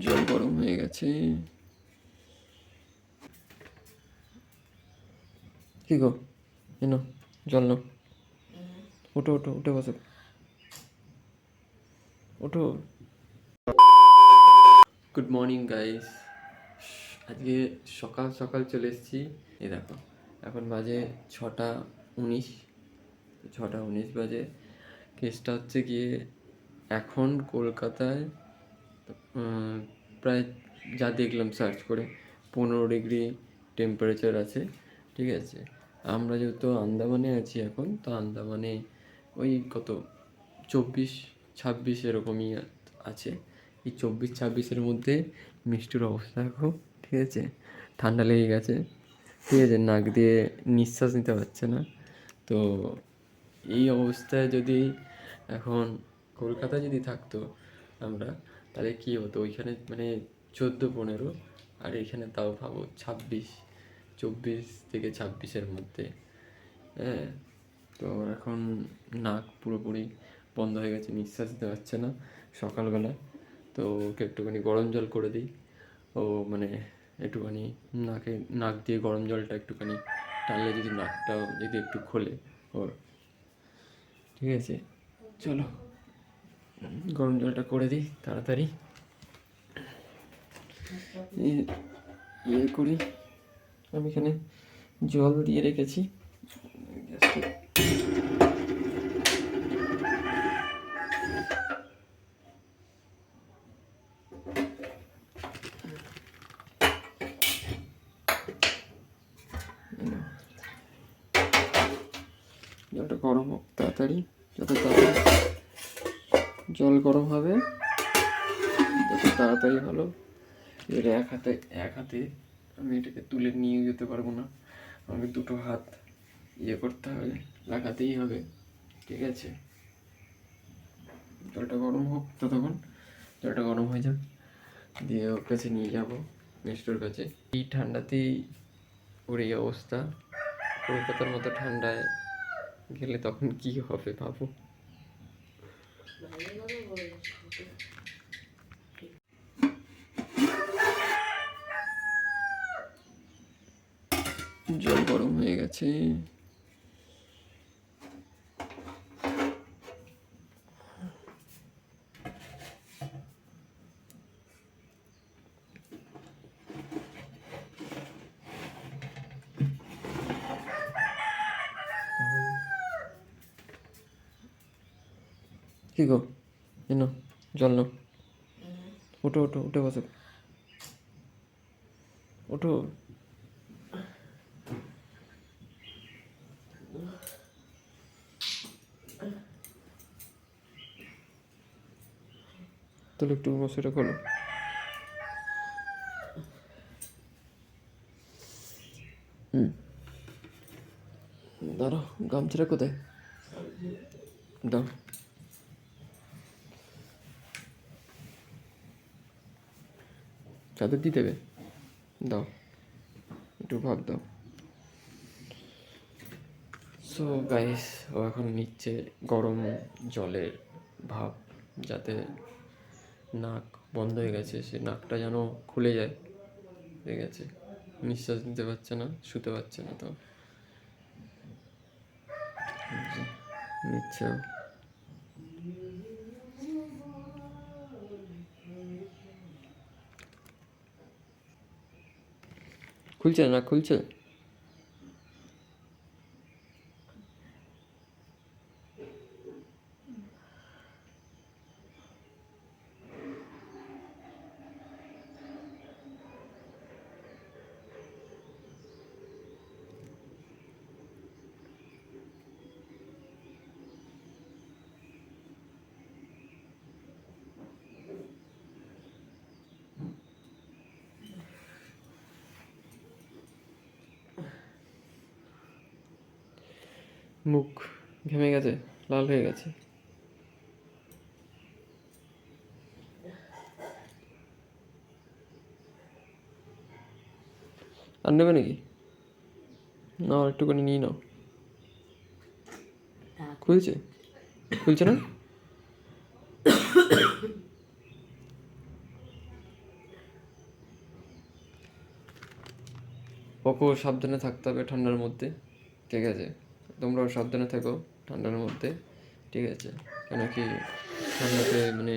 জল গরম হয়ে গেছে। কি গো, এনো জল নাও। ওঠো ওঠো, উঠে বসো, ওঠো। Good morning guys. আজকে সকাল সকাল চলে এসেছি। এই দেখো, এখন বাজে 6টা 19। 6টা 19 বাজে। কেসটা হচ্ছে গিয়ে এখন কলকাতায় প্রায় যা দেখলাম সার্চ করে 15 ডিগ্রি টেম্পারেচার আছে, ঠিক আছে। আমরা যেহেতু আন্দামানে আছি এখন, তো আন্দামানে ওই কত 24-26 এরকমই আছে। এই 24-26-এর মধ্যে মিষ্টির অবস্থা দেখো, ঠিক আছে। ঠান্ডা লেগে গেছে, ঠিক আছে, নাক দিয়ে নিঃশ্বাস নিতে পারছে না। তো এই অবস্থায় যদি এখন কলকাতায় যদি থাকতো আমরা, তাহলে কী হতো, ওইখানে মানে 14-15, আর এখানে তাও ভাবো 26, 24-26-এর মধ্যে। হ্যাঁ, তো এখন নাক পুরোপুরি বন্ধ হয়ে গেছে, নিঃশ্বাস নিতে পারছে না সকালবেলা। তো ওকে একটুখানি গরম জল করে দিই। ও মানে একটুখানি নাক দিয়ে গরম জলটা একটুখানি টানলে যদি নাকটাও যদি একটু খোলে ওর, ঠিক আছে। চলো গরম জলটা করে দিই তাড়াতাড়ি। ইয়ে করি, আমি এখানে জল দিয়ে রেখেছি। জলটা গরম হোক তাড়াতাড়ি, যত তাড়াতাড়ি জল গরম হবে তত তাড়াতাড়ি ভালো। এর এক হাতে আমি এটাকে তুলে নিয়ে যেতে পারবো না, আমাকে দুটো হাত ইয়ে করতে হবে, লাগাতেই হবে, ঠিক আছে। জলটা গরম হোক ততক্ষণ, জলটা গরম হয়ে যাক, দিয়ে ওর কাছে নিয়ে যাবো, মিষ্টুর কাছে। এই ঠান্ডাতেই ওর এই অবস্থা, কলকাতার মতো ঠান্ডায় গেলে তখন কি হবে ভাবো। জল গরম হয়ে গেছে। কি গো, এনো জল নাও। ওঠো ওঠো, উঠে বসো, ওঠো। তাহলে একটু মশাটা খোলো। দাঁড়াও, গামছাটা কোথায়, দাও। চাদর দিয়ে দেবে, দাও, একটু ভাব দাও। সো গাইস, ও এখন নিচ্ছে গরম জলের ভাব, যাতে নাক বন্ধ হয়ে গেছে, সে নাকটা যেন খুলে যায়, ঠিক আছে। নিঃশ্বাস নিতে পারছে না, শুতে পারছে না, তো নিচ্ছে। খুলছে না, খুলছে। মুখ ঘেমে গেছে, লাল হয়ে গেছে। আর নেবে নাকি? না, একটুখানি নিয়ে নাও। খুলছে, খুলছে না। ওকেও সাবধানে থাকতে হবে ঠান্ডার মধ্যে, ঠিক আছে? তোমরাও সাবধানে থেকো ঠান্ডার মধ্যে, ঠিক আছে? কেন কি ঠান্ডাতে মানে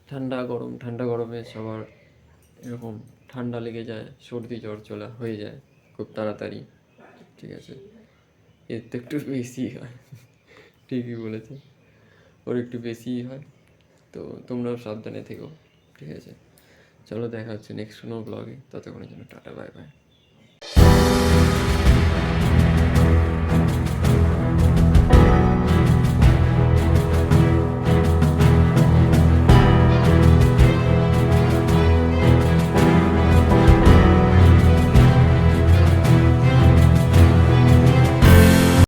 ঠান্ডা গরমে সবার এরকম ঠান্ডা লেগে যায়, সর্দি জ্বর চলা হয়ে যায় খুব তাড়াতাড়ি, ঠিক আছে? এর তো একটু বেশি হয়, ঠিকই বলেছে, ওর একটু বেশিই হয়। তো তোমরাও সাবধানে থেকো, ঠিক আছে? চলো দেখা হচ্ছে নেক্সট কোনো ব্লগে, ততক্ষণের জন্য টাটা, বাই বাই।